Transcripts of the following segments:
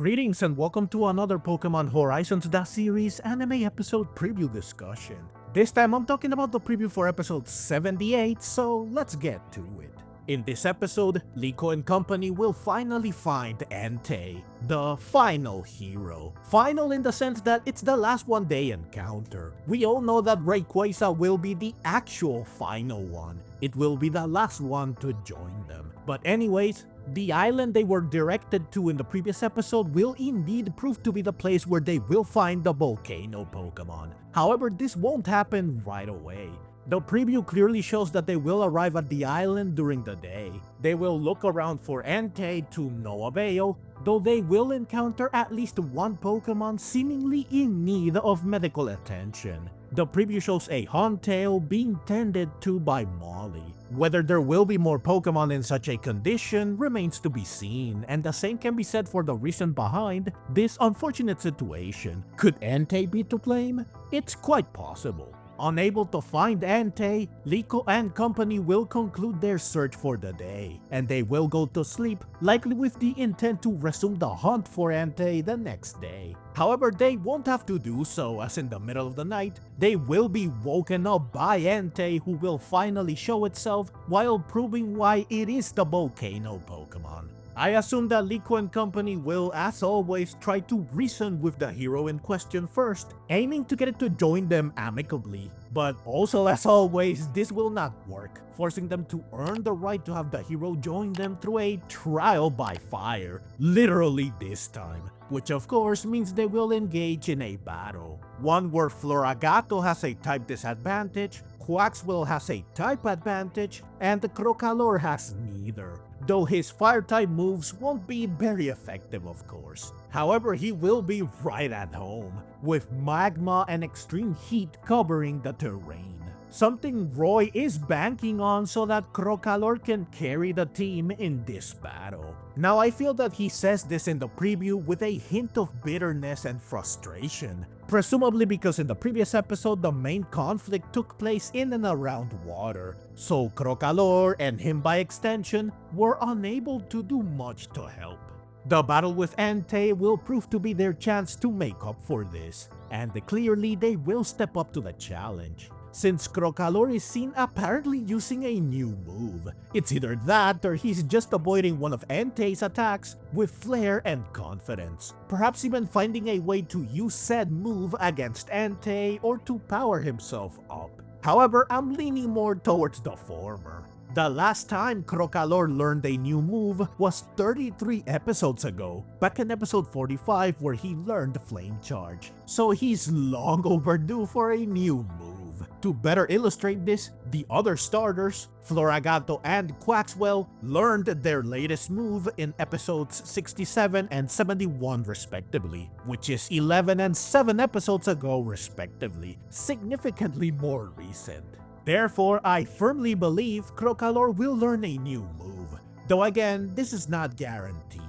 Greetings and welcome to another Pokémon Horizons The Series anime episode preview discussion. This time I'm talking about the preview for episode 78, so let's get to it. In this episode, Liko and company will finally find Entei, the final hero. Final in the sense that it's the last one they encounter. We all know that Rayquaza will be the actual final one. It will be the last one to join them. But anyways, the island they were directed to in the previous episode will indeed prove to be the place where they will find the Volcano Pokémon. However, this won't happen right away. The preview clearly shows that they will arrive at the island during the day. They will look around for Entei to no avail, though they will encounter at least one Pokémon seemingly in need of medical attention. The preview shows a Huntail being tended to by Molly. Whether there will be more Pokémon in such a condition remains to be seen, and the same can be said for the reason behind this unfortunate situation. Could Entei be to blame? It's quite possible. Unable to find Entei, Liko and company will conclude their search for the day, and they will go to sleep, likely with the intent to resume the hunt for Entei the next day. However, they won't have to do so, as in the middle of the night, they will be woken up by Entei, who will finally show itself while proving why it is the Volcano Pokémon. I assume that Liko and company will, as always, try to reason with the hero in question first, aiming to get it to join them amicably. But also, as always, this will not work, forcing them to earn the right to have the hero join them through a trial by fire, literally this time. Which of course means they will engage in a battle. One where Floragato has a type disadvantage, Quaxwell has a type advantage, and Crocalor has neither. Though his fire-type moves won't be very effective of course. However, he will be right at home, with magma and extreme heat covering the terrain. Something Roy is banking on so that Crocalor can carry the team in this battle. Now I feel that he says this in the preview with a hint of bitterness and frustration, presumably because in the previous episode the main conflict took place in and around water, so Crocalor and him by extension were unable to do much to help. The battle with Entei will prove to be their chance to make up for this, and clearly they will step up to the challenge. Since Crocalor is seen apparently using a new move. It's either that or he's just avoiding one of Entei's attacks with flair and confidence. Perhaps even finding a way to use said move against Entei or to power himself up. However, I'm leaning more towards the former. The last time Crocalor learned a new move was 33 episodes ago, back in episode 45 where he learned Flame Charge. So he's long overdue for a new move. To better illustrate this, the other starters, Floragato and Quaxwell, learned their latest move in episodes 67 and 71 respectively, which is 11 and 7 episodes ago respectively, significantly more recent. Therefore, I firmly believe Crocalor will learn a new move, though again, this is not guaranteed.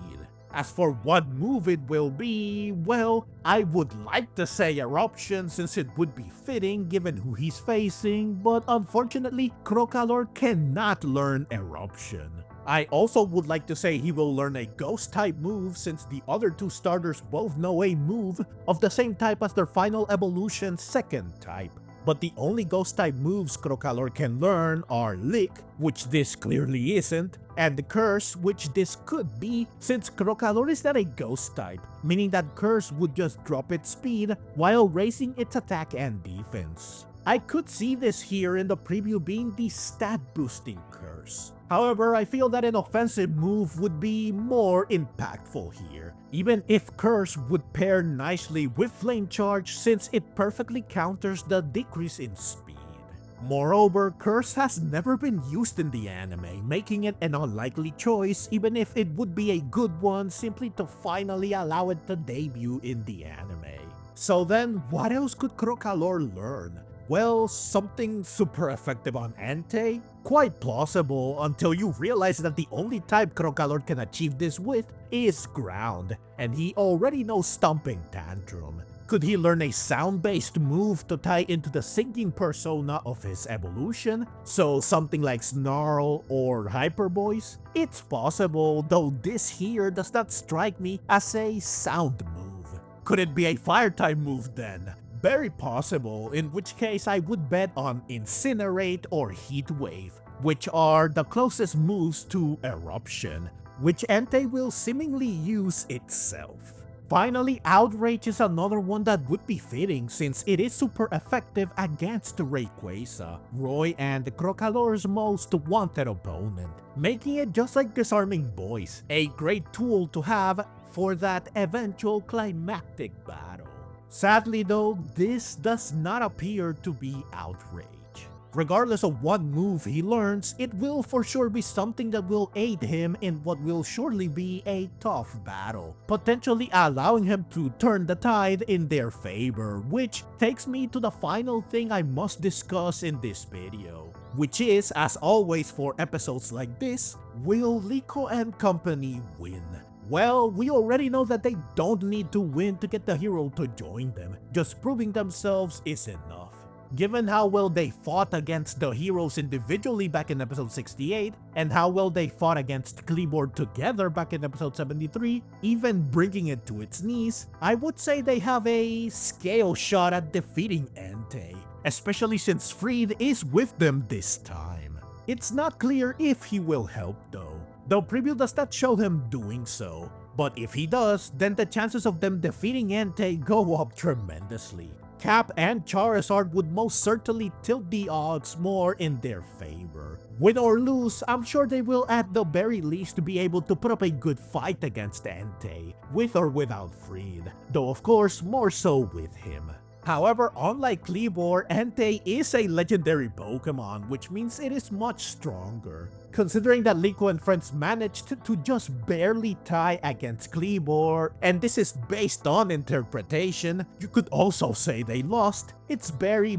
As for what move it will be, well, I would like to say Eruption since it would be fitting given who he's facing, but unfortunately, Crocalor cannot learn Eruption. I also would like to say he will learn a Ghost type move since the other two starters both know a move of the same type as their final evolution's second type. But the only Ghost type moves Crocalor can learn are Lick, which this clearly isn't, and Curse, which this could be since Crocalor is not a Ghost type, meaning that Curse would just drop its speed while raising its attack and defense. I could see this here in the preview being the stat boosting Curse. However, I feel that an offensive move would be more impactful here, even if Curse would pair nicely with Flame Charge since it perfectly counters the decrease in speed. Moreover, Curse has never been used in the anime, making it an unlikely choice even if it would be a good one simply to finally allow it to debut in the anime. So then, what else could Crocalor learn? Well, something super effective on Entei? Quite plausible until you realize that the only type Crocalor can achieve this with is Ground, and he already knows Stomping Tantrum. Could he learn a sound-based move to tie into the singing persona of his evolution? So something like Snarl or Hyper Voice? It's possible, though this here does not strike me as a sound move. Could it be a fire-type move then? Very possible, in which case I would bet on Incinerate or Heat Wave, which are the closest moves to Eruption, which Entei will seemingly use itself. Finally, Outrage is another one that would be fitting since it is super effective against Rayquaza, Roy and Crocalor's most wanted opponent, making it just like Disarming Voice, a great tool to have for that eventual climactic battle. Sadly though, this does not appear to be Outrage. Regardless of what move he learns, it will for sure be something that will aid him in what will surely be a tough battle, potentially allowing him to turn the tide in their favor, which takes me to the final thing I must discuss in this video, which is, as always for episodes like this, will Liko and company win? Well, we already know that they don't need to win to get the hero to join them, just proving themselves is enough. Given how well they fought against the heroes individually back in episode 68, and how well they fought against Kleavor together back in episode 73, even bringing it to its knees, I would say they have a scale shot at defeating Entei, especially since Fried is with them this time. It's not clear if he will help though preview does not show him doing so, but if he does, then the chances of them defeating Entei go up tremendously. Cap and Charizard would most certainly tilt the odds more in their favor. Win or lose, I'm sure they will at the very least be able to put up a good fight against Entei, with or without Fried, though of course more so with him. However, unlike Kleavor, Entei is a legendary Pokemon, which means it is much stronger. Considering that Liko and friends managed to just barely tie against Kleavor, and this is based on interpretation, you could also say they lost, it's very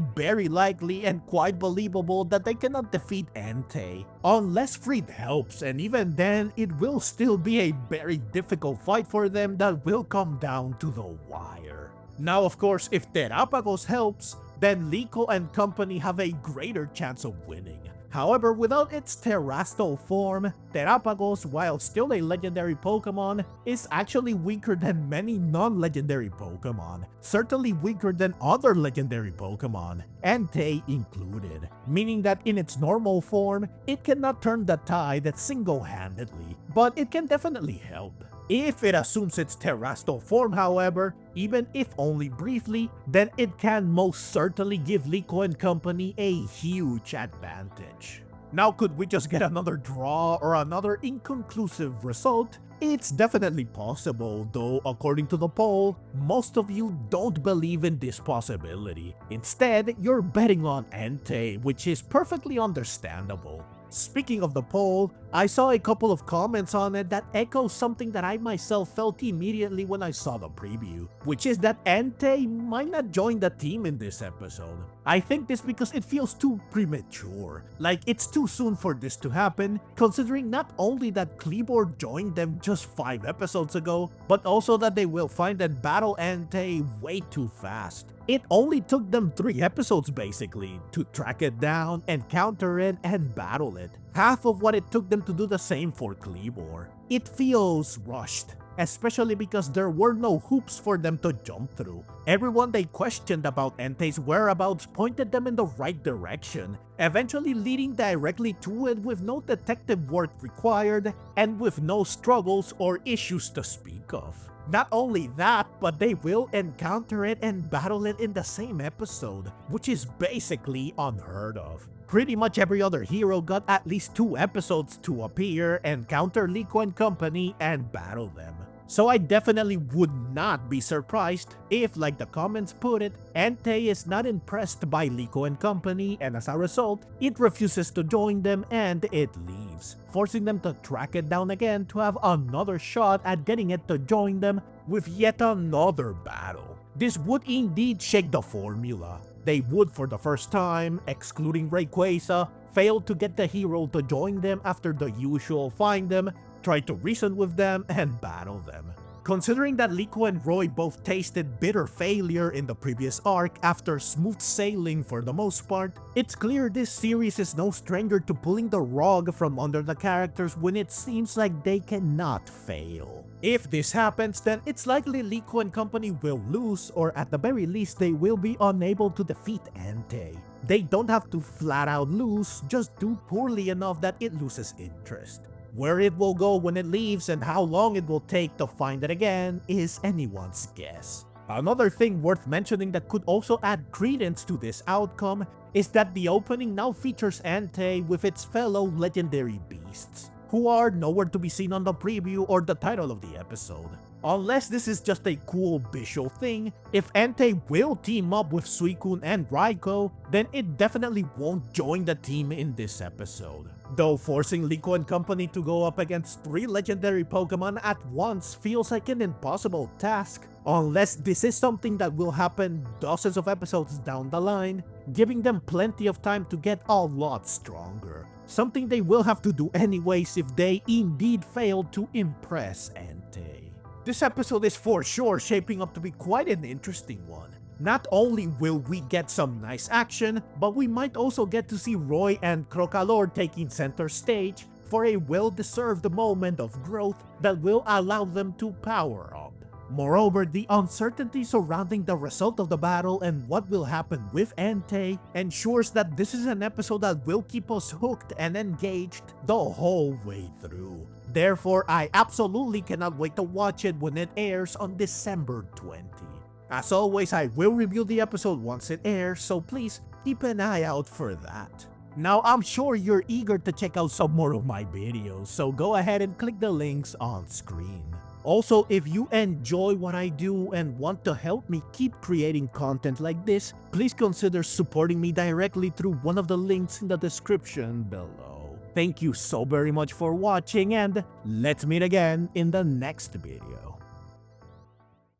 likely and quite believable that they cannot defeat Entei, unless Fried helps, and even then, it will still be a very difficult fight for them that will come down to the wire. Now of course, if Terapagos helps, then Liko and company have a greater chance of winning. However, without its Terastal form, Terapagos, while still a legendary Pokemon, is actually weaker than many non-legendary Pokemon, certainly weaker than other legendary Pokemon, Entei included, meaning that in its normal form, it cannot turn the tide single-handedly, but it can definitely help. If it assumes its Terastal form, however, even if only briefly, then it can most certainly give Liko and company a huge advantage. Now, could we just get another draw or another inconclusive result? It's definitely possible, though according to the poll, most of you don't believe in this possibility. Instead, you're betting on Entei, which is perfectly understandable. Speaking of the poll, I saw a couple of comments on it that echo something that I myself felt immediately when I saw the preview, which is that Entei might not join the team in this episode. I think this because it feels too premature, like it's too soon for this to happen, considering not only that Kleavor joined them just 5 episodes ago, but also that they will find and battle Entei way too fast. It only took them 3 episodes basically to track it down, encounter it, and battle it. Half of what it took them to do the same for Kleavor. It feels rushed, especially because there were no hoops for them to jump through. Everyone they questioned about Entei's whereabouts pointed them in the right direction, eventually leading directly to it with no detective work required and with no struggles or issues to speak of. Not only that, but they will encounter it and battle it in the same episode, which is basically unheard of. Pretty much every other hero got at least 2 episodes to appear, encounter Liko and company, and battle them. So I definitely would not be surprised if, like the comments put it, Entei is not impressed by Liko and company, and as a result, it refuses to join them and it leaves, forcing them to track it down again to have another shot at getting it to join them with yet another battle. This would indeed shake the formula. They would, for the first time, excluding Rayquaza, fail to get the hero to join them after the usual find them, try to reason with them, and battle them. Considering that Liko and Roy both tasted bitter failure in the previous arc after smooth sailing for the most part, it's clear this series is no stranger to pulling the rug from under the characters when it seems like they cannot fail. If this happens, then it's likely Liko and company will lose, or at the very least they will be unable to defeat Entei. They don't have to flat out lose, just do poorly enough that it loses interest. Where it will go when it leaves and how long it will take to find it again is anyone's guess. Another thing worth mentioning that could also add credence to this outcome is that the opening now features Entei with its fellow legendary beasts, who are nowhere to be seen on the preview or the title of the episode. Unless this is just a cool visual thing, if Entei will team up with Suicune and Liko, then it definitely won't join the team in this episode. Though forcing Liko and company to go up against 3 legendary Pokemon at once feels like an impossible task, unless this is something that will happen dozens of episodes down the line, giving them plenty of time to get a lot stronger. Something they will have to do anyways if they indeed fail to impress Entei. This episode is for sure shaping up to be quite an interesting one. Not only will we get some nice action, but we might also get to see Roy and Crocalor taking center stage for a well-deserved moment of growth that will allow them to power up. Moreover, the uncertainty surrounding the result of the battle and what will happen with Entei ensures that this is an episode that will keep us hooked and engaged the whole way through. Therefore, I absolutely cannot wait to watch it when it airs on December 20. As always, I will review the episode once it airs, so please keep an eye out for that. Now, I'm sure you're eager to check out some more of my videos, so go ahead and click the links on screen. Also, if you enjoy what I do and want to help me keep creating content like this, please consider supporting me directly through one of the links in the description below. Thank you so very much for watching, and let's meet again in the next video.